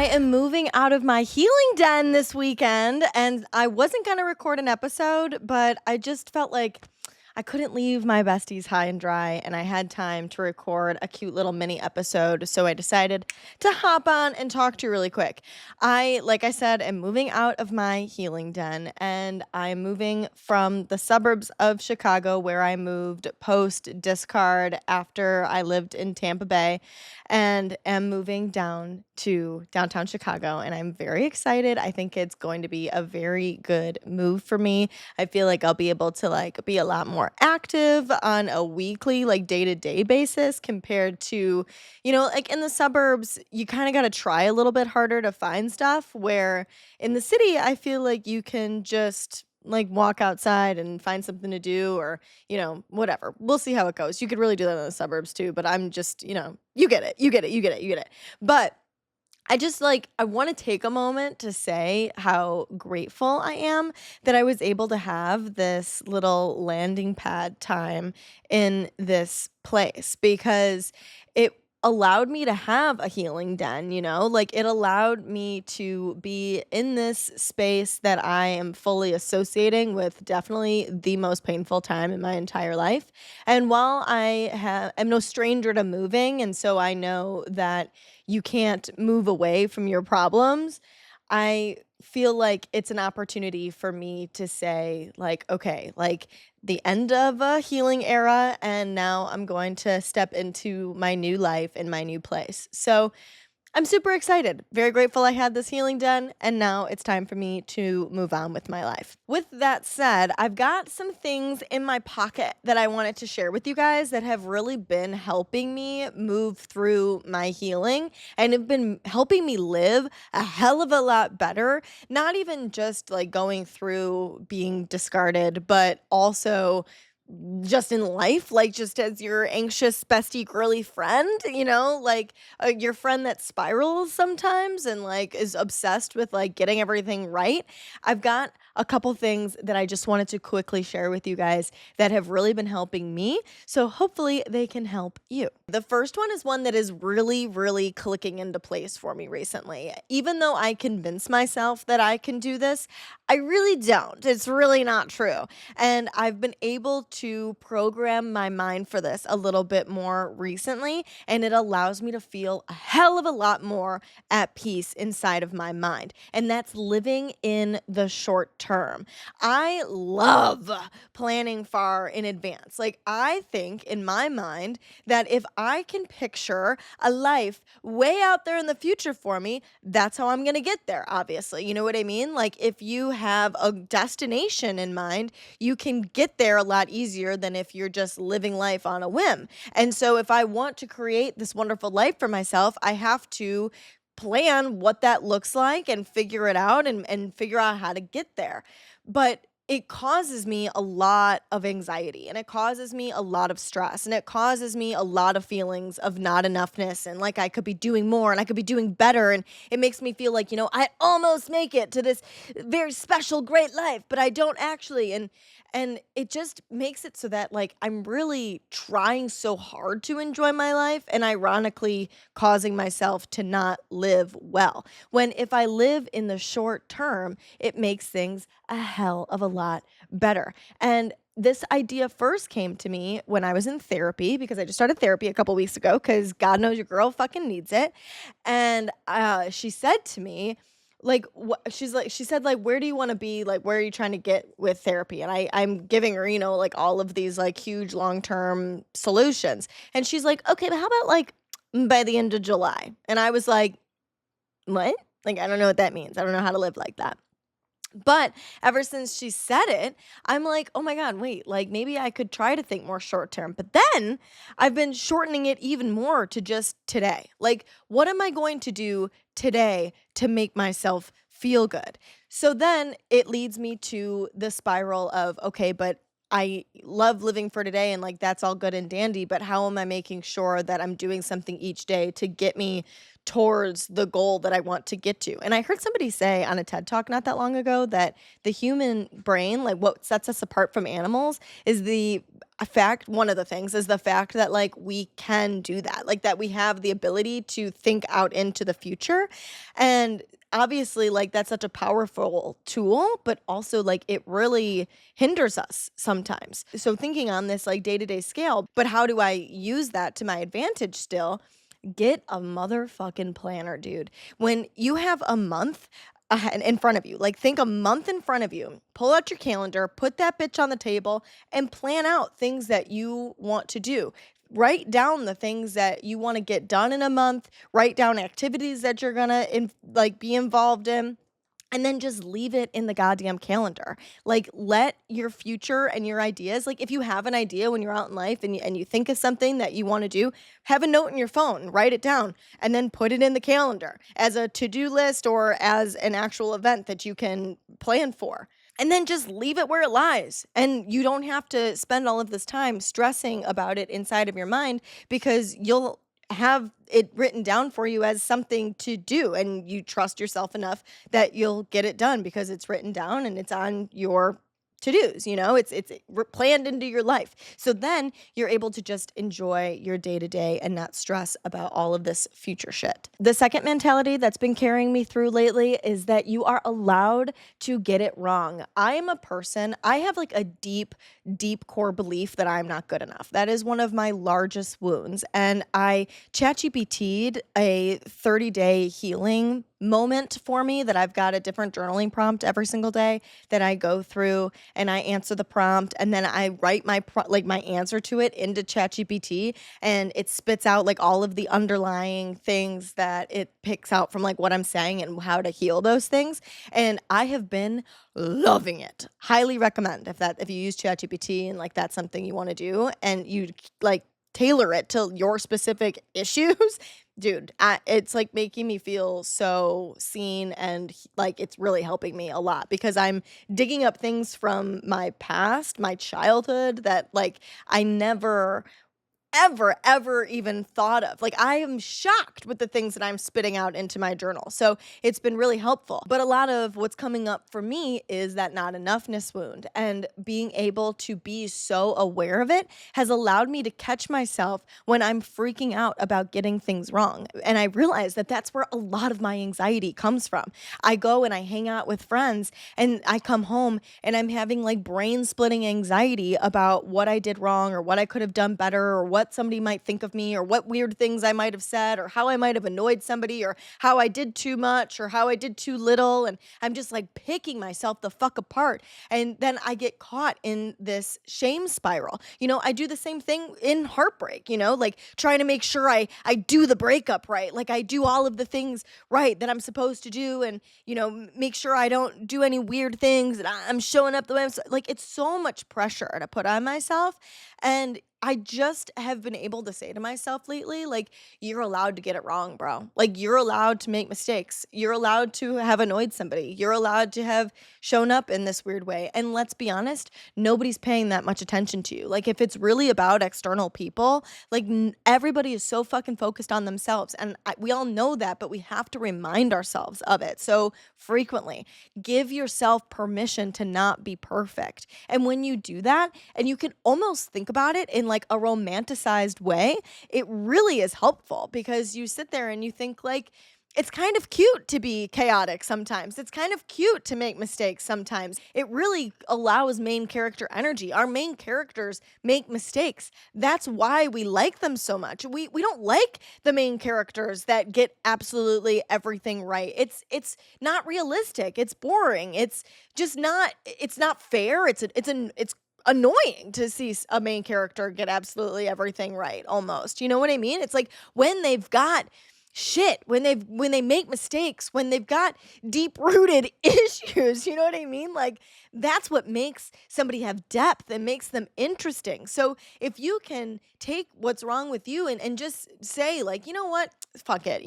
am moving out of my healing den this weekend, and I wasn't going to record an episode, but I just felt like I couldn't leave my besties high and dry, and I had time to record a cute little mini episode, so I decided to hop on and talk to you really quick. Like I said, am moving out of my healing den, and I'm moving from the suburbs of Chicago, where I moved post discard after I lived in Tampa Bay, and am moving down to downtown Chicago, and I'm very excited. I think it's going to be a very good move for me. I feel like I'll be able to be a lot more active on a weekly, day-to-day basis compared to, in the suburbs, you kind of got to try a little bit harder to find stuff, where in the city, I feel like you can just walk outside and find something to do, or whatever. We'll see how it goes. You could really do that in the suburbs too, but I'm just, you get it. You get it. You get it. You get it. But I just I want to take a moment to say how grateful I am that I was able to have this little landing pad time in this place, because it allowed me to have a healing den, it allowed me to be in this space that I am fully associating with definitely the most painful time in my entire life. And while am no stranger to moving, and so I know that you can't move away from your problems, I feel like it's an opportunity for me to say, okay, the end of a healing era, and now I'm going to step into my new life in my new place. So I'm super excited. Very grateful I had this healing done, and now it's time for me to move on with my life. With that said, I've got some things in my pocket that I wanted to share with you guys that have really been helping me move through my healing and have been helping me live a hell of a lot better. Not even just going through being discarded, but also just in life, just as your anxious bestie girly friend, your friend that spirals sometimes and is obsessed with getting everything right. I've got a couple things that I just wanted to quickly share with you guys that have really been helping me, so hopefully they can help you. The first one is one that is really, really clicking into place for me recently. Even though I convince myself that I can do this, I really don't. It's really not true. And I've been able to program my mind for this a little bit more recently, and it allows me to feel a hell of a lot more at peace inside of my mind. And that's living in the short term. I love planning far in advance. I think in my mind that if I can picture a life way out there in the future for me, that's how I'm going to get there, obviously. You know what I mean? If you have a destination in mind, you can get there a lot easier than if you're just living life on a whim. And so if I want to create this wonderful life for myself, I have to plan what that looks like and figure it out and figure out how to get there. But it causes me a lot of anxiety, and it causes me a lot of stress, and it causes me a lot of feelings of not enoughness, and I could be doing more and I could be doing better. And it makes me feel like, I almost make it to this very special, great life, but I don't actually. And it just makes it so that I'm really trying so hard to enjoy my life, and ironically causing myself to not live well. When if I live in the short term, it makes things a hell of a lot better. And this idea first came to me when I was in therapy, because I just started therapy a couple weeks ago, because God knows your girl fucking needs it. And she said to me, she said, where do you want to be? Where are you trying to get with therapy? And I'm giving her, all of these huge long-term solutions. And she's like, okay, but how about by the end of July? And I was like, what? I don't know what that means. I don't know how to live like that. But ever since she said it, I'm like, oh my God, wait, maybe I could try to think more short term. But then I've been shortening it even more to just today. What am I going to do today to make myself feel good? So then it leads me to the spiral of, okay, but I love living for today and like that's all good and dandy, but how am I making sure that I'm doing something each day to get me towards the goal that I want to get to? And I heard somebody say on a TED Talk not that long ago that the human brain, like what sets us apart from animals, is the fact, one of the things is the fact that like we can do that, like that we have the ability to think out into the future. And obviously, like that's such a powerful tool, but also like it really hinders us sometimes. So thinking on this like day-to-day scale, but how do I use that to my advantage still? Get a motherfucking planner, dude. When you have a month in front of you, like think a month in front of you, pull out your calendar, put that bitch on the table, and plan out things that you want to do. Write down the things that you want to get done in a month. Write down activities that you're gonna like be involved in, and then just leave it in the goddamn calendar. Like, let your future and your ideas, like, if you have an idea when you're out in life and you think of something that you want to do, have a note in your phone, write it down, and then put it in the calendar as a to do list or as an actual event that you can plan for. And then just leave it where it lies. And you don't have to spend all of this time stressing about it inside of your mind because you'll have it written down for you as something to do. And you trust yourself enough that you'll get it done because it's written down and it's on your to-dos, it's planned into your life. So then you're able to just enjoy your day-to-day and not stress about all of this future shit. The second mentality that's been carrying me through lately is that you are allowed to get it wrong. I have like a deep core belief that I'm not good enough. That is one of my largest wounds. And I ChatGPT'd a 30-day healing moment for me that I've got a different journaling prompt every single day that I go through and I answer the prompt and then I write my answer to it into ChatGPT and it spits out like all of the underlying things that it picks out from like what I'm saying and how to heal those things. And I have been loving it. Highly recommend if you use ChatGPT and like that's something you want to do and you like tailor it to your specific issues. Dude, it's like making me feel so seen and like it's really helping me a lot because I'm digging up things from my past, my childhood that like I never ever even thought of. Like I am shocked with the things that I'm spitting out into my journal. So it's been really helpful. But a lot of what's coming up for me is that not enoughness wound, and being able to be so aware of it has allowed me to catch myself when I'm freaking out about getting things wrong. And I realize that that's where a lot of my anxiety comes from. I go and I hang out with friends and I come home and I'm having like brain splitting anxiety about what I did wrong or what I could have done better or what somebody might think of me or what weird things I might have said or how I might have annoyed somebody or how I did too much or how I did too little. And I'm just like picking myself the fuck apart. And then I get caught in this shame spiral. I do the same thing in heartbreak, like trying to make sure I do the breakup right. Like I do all of the things right that I'm supposed to do and, make sure I don't do any weird things and I'm showing up the way like it's so much pressure to put on myself. And I just have been able to say to myself lately, like, you're allowed to get it wrong, bro. Like, you're allowed to make mistakes. You're allowed to have annoyed somebody. You're allowed to have shown up in this weird way. And let's be honest, nobody's paying that much attention to you. Like, if it's really about external people, like, everybody is so fucking focused on themselves. And we all know that, but we have to remind ourselves of it so frequently. Give yourself permission to not be perfect. And when you do that, and you can almost think about it in like a romanticized way, it really is helpful because you sit there and you think like, it's kind of cute to be chaotic sometimes. It's kind of cute to make mistakes sometimes. It really allows main character energy. Our main characters make mistakes. That's why we like them so much. We don't like the main characters that get absolutely everything right. It's not realistic. It's boring. It's just not fair. It's annoying to see a main character get absolutely everything right almost. You know what I mean? It's like when they've got shit, when they make mistakes, when they've got deep-rooted issues, you know what I mean? Like, that's what makes somebody have depth and makes them interesting. So, if you can take what's wrong with you and just say like, "You know what? Fuck it.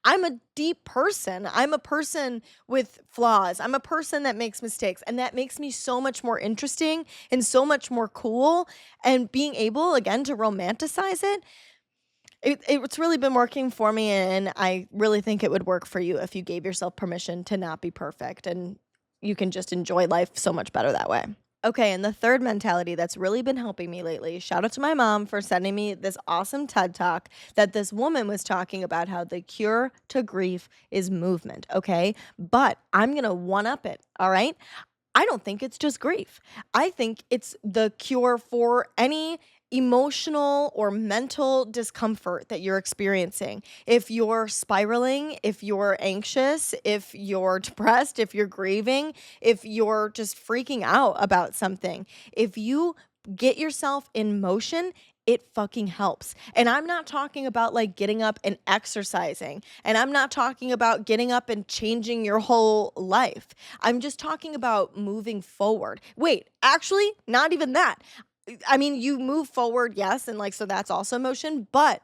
I'm a deep person. I'm a person with flaws. I'm a person that makes mistakes, and that makes me so much more interesting and so much more cool." And being able again to romanticize it's really been working for me, and I really think it would work for you if you gave yourself permission to not be perfect, and you can just enjoy life so much better that way. Okay, and the third mentality that's really been helping me lately, shout out to my mom for sending me this awesome TED talk that this woman was talking about how the cure to grief is movement, okay? But I'm gonna one up it, all right? I don't think it's just grief. I think it's the cure for any emotional or mental discomfort that you're experiencing. If you're spiraling, if you're anxious, if you're depressed, if you're grieving, if you're just freaking out about something, if you get yourself in motion, it fucking helps. And I'm not talking about like getting up and exercising. And I'm not talking about getting up and changing your whole life. I'm just talking about moving forward. Wait, actually, not even that. I mean, you move forward, yes, and like so that's also motion, but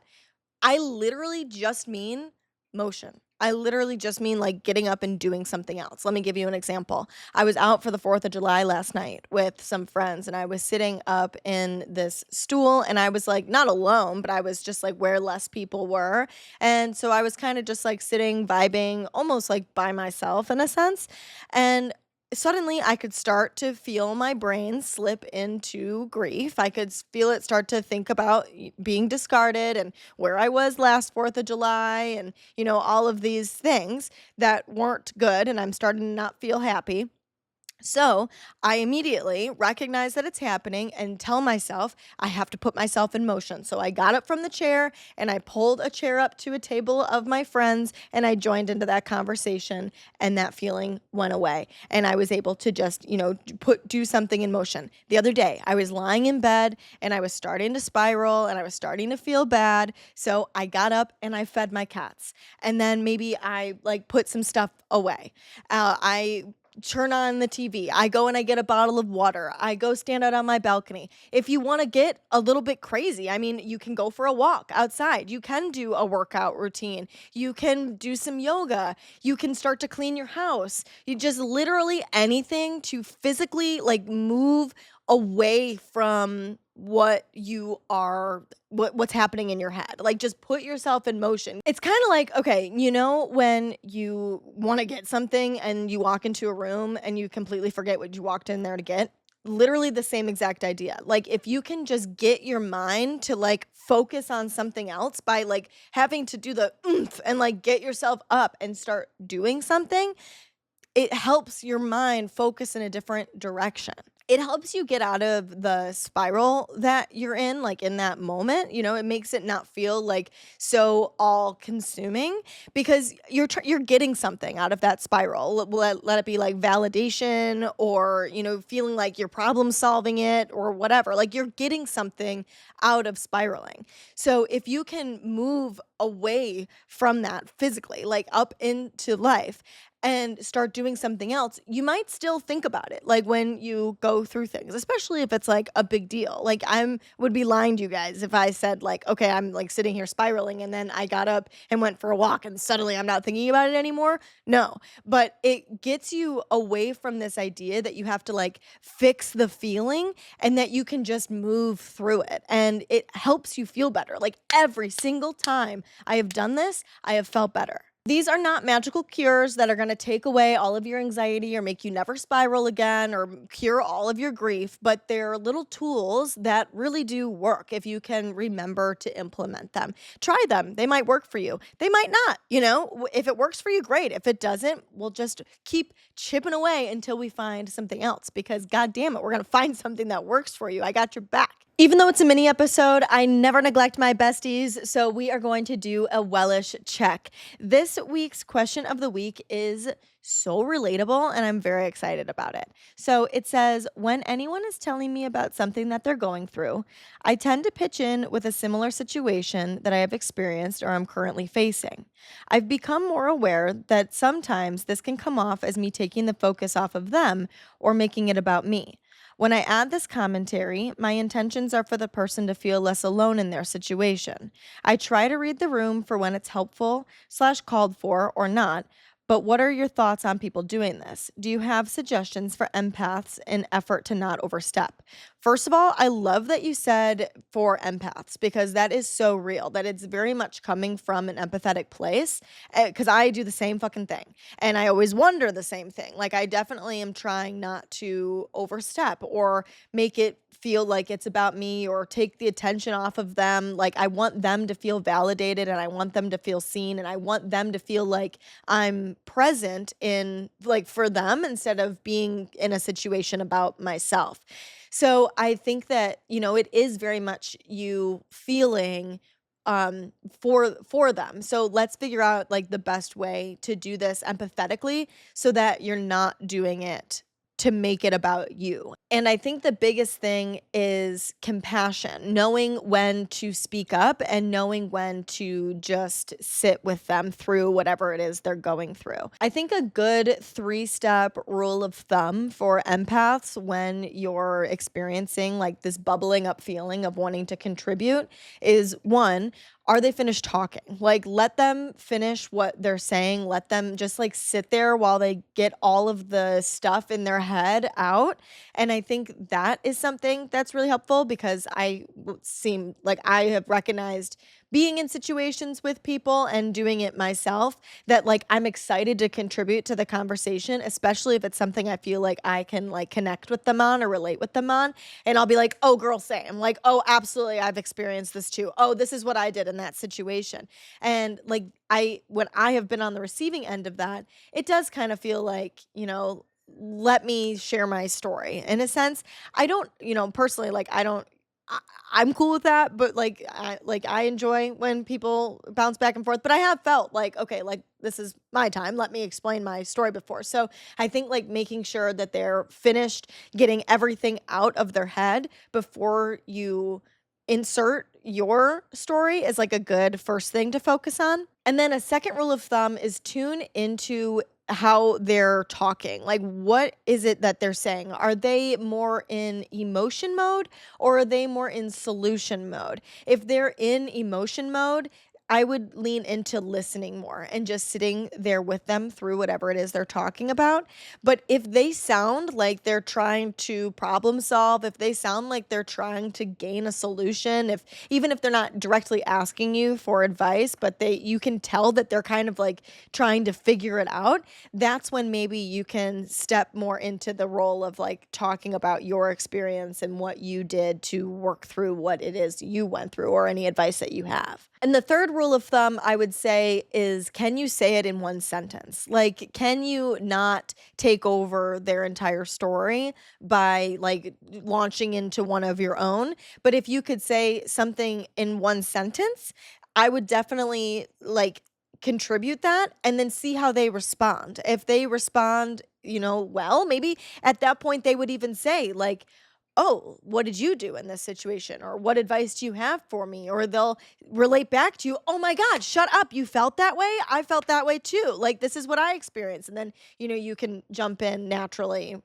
I literally just mean motion. I literally just mean like getting up and doing something else. Let me give you an example. I was out for the 4th of July last night with some friends, and I was sitting up in this stool, and I was like not alone, but I was just like where less people were. And so I was kind of just like sitting, vibing, almost like by myself in a sense. And suddenly I could start to feel my brain slip into grief. I could feel it start to think about being discarded and where I was last 4th of July and, all of these things that weren't good. And I'm starting to not feel happy. So I immediately recognize that it's happening and tell myself I have to put myself in motion. So I got up from the chair and I pulled a chair up to a table of my friends and I joined into that conversation, and that feeling went away. And I was able to just, do something in motion. The other day, I was lying in bed and I was starting to spiral and I was starting to feel bad. So I got up and I fed my cats. And then maybe I like put some stuff away. I turn on the TV. I go and I get a bottle of water. I go stand out on my balcony. If you want to get a little bit crazy, I mean, you can go for a walk outside. You can do a workout routine. You can do some yoga. You can start to clean your house. You just literally anything to physically like move away from what you are what's happening in your head. Like just put yourself in motion. It's kind of like, okay, when you want to get something and you walk into a room and you completely forget what you walked in there to get? Literally the same exact idea. Like if you can just get your mind to like focus on something else by like having to do the oomph and like get yourself up and start doing something, it helps your mind focus in a different direction. It helps you get out of the spiral that you're in, like in that moment. It makes it not feel like so all consuming because you're getting something out of that spiral. Let it be like validation or, feeling like you're problem solving it or whatever. Like you're getting something out of spiraling. So if you can move away from that physically, like up into life, and start doing something else, you might still think about it. Like when you go through things, especially if it's like a big deal. Like I would be lying to you guys if I said like, okay, I'm like sitting here spiraling and then I got up and went for a walk and suddenly I'm not thinking about it anymore. No, but it gets you away from this idea that you have to like fix the feeling and that you can just move through it. And it helps you feel better. Like every single time I have done this, I have felt better. These are not magical cures that are going to take away all of your anxiety or make you never spiral again or cure all of your grief, but they're little tools that really do work if you can remember to implement them. Try them. They might work for you. They might not, If it works for you, great. If it doesn't, we'll just keep chipping away until we find something else because god damn it, we're going to find something that works for you. I got your back. Even though it's a mini episode, I never neglect my besties, so we are going to do a Wellish check. This week's question of the week is so relatable, and I'm very excited about it. So it says, when anyone is telling me about something that they're going through, I tend to pitch in with a similar situation that I have experienced or I'm currently facing. I've become more aware that sometimes this can come off as me taking the focus off of them or making it about me. When I add this commentary, my intentions are for the person to feel less alone in their situation. I try to read the room for when it's helpful, slash called for, or not. But what are your thoughts on people doing this? Do you have suggestions for empaths in effort to not overstep? First of all, I love that you said for empaths because that is so real, that it's very much coming from an empathetic place. Because I do the same fucking thing. And I always wonder the same thing. Like, I definitely am trying not to overstep or make it feel like it's about me or take the attention off of them. Like, I want them to feel validated and I want them to feel seen and I want them to feel like I'm present in, like, for them instead of being in a situation about myself. So I think that, it is very much you feeling for them. So let's figure out like the best way to do this empathetically so that you're not doing it to make it about you. And I think the biggest thing is compassion, knowing when to speak up and knowing when to just sit with them through whatever it is they're going through. I think a good 3-step rule of thumb for empaths when you're experiencing like this bubbling up feeling of wanting to contribute is one, are they finished talking? Like, let them finish what they're saying. Let them just like sit there while they get all of the stuff in their head out. And I think that is something that's really helpful because seem like I have recognized being in situations with people and doing it myself that like I'm excited to contribute to the conversation, especially if it's something I feel like I can like connect with them on or relate with them on. And I'll be like, oh, girl, same. Like, oh, absolutely. I've experienced this too. Oh, this is what I did in that situation. And like, when I have been on the receiving end of that, it does kind of feel like, let me share my story in a sense. I don't, personally, like, I don't, I, I'm cool with that, but I enjoy when people bounce back and forth. But I have felt like, okay, like this is my time. Let me explain my story before. So I think like making sure that they're finished getting everything out of their head before you insert your story is like a good first thing to focus on. And then a second rule of thumb is tune into how they're talking. Like, what is it that they're saying? Are they more in emotion mode or are they more in solution mode? If they're in emotion mode, I would lean into listening more and just sitting there with them through whatever it is they're talking about. But if they sound like they're trying to problem solve, if they sound like they're trying to gain a solution, if even if they're not directly asking you for advice, but you can tell that they're kind of like trying to figure it out, that's when maybe you can step more into the role of like talking about your experience and what you did to work through what it is you went through or any advice that you have. And the third rule of thumb I would say is, can you say it in one sentence? Like, can you not take over their entire story by like launching into one of your own? But if you could say something in one sentence, I would definitely like contribute that and then see how they respond. If they respond, well, maybe at that point they would even say like, oh, what did you do in this situation? Or what advice do you have for me? Or they'll relate back to you, oh my God, shut up. You felt that way? I felt that way too. Like, this is what I experienced. And then, you can jump in naturally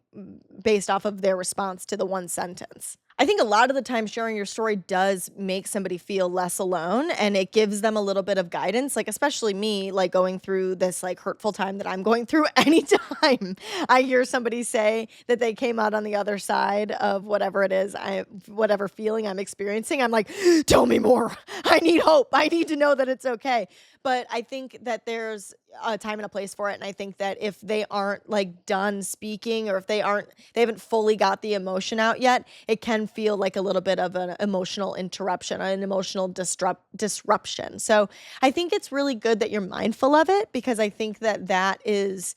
based off of their response to the one sentence. I think a lot of the time sharing your story does make somebody feel less alone and it gives them a little bit of guidance, like especially me, like going through this like hurtful time that I'm going through. Anytime I hear somebody say that they came out on the other side of whatever it is, whatever feeling I'm experiencing, I'm like, tell me more. I need hope. I need to know that it's okay. But I think that there's a time and a place for it. And I think that if they aren't like done speaking or if they haven't fully got the emotion out yet, it can feel like a little bit of an emotional interruption, an emotional disruption. So I think it's really good that you're mindful of it because I think that is,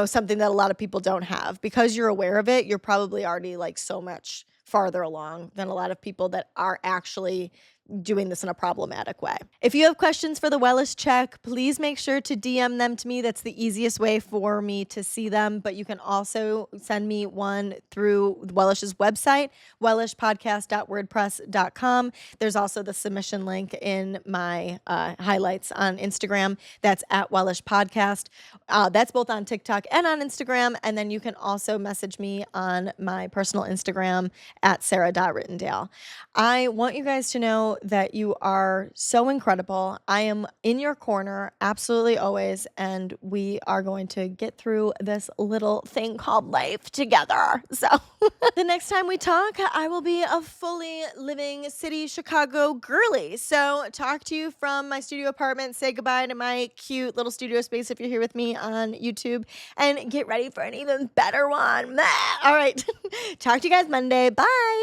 something that a lot of people don't have. Because you're aware of it, you're probably already like so much farther along than a lot of people that are actually doing this in a problematic way. If you have questions for the Wellness Check, please make sure to DM them to me. That's the easiest way for me to see them. But you can also send me one through Wellish's website, wellishpodcast.wordpress.com. There's also the submission link in my highlights on Instagram. That's at Wellish Podcast. That's both on TikTok and on Instagram. And then you can also message me on my personal Instagram at sarah.rittendale. I want you guys to know that you are so incredible. I am in your corner, absolutely always, and we are going to get through this little thing called life together. So the next time we talk, I will be a fully living city Chicago girly. So talk to you from my studio apartment. Say goodbye to my cute little studio space if you're here with me on YouTube, and get ready for an even better one. All right. Talk to you guys Monday. Bye.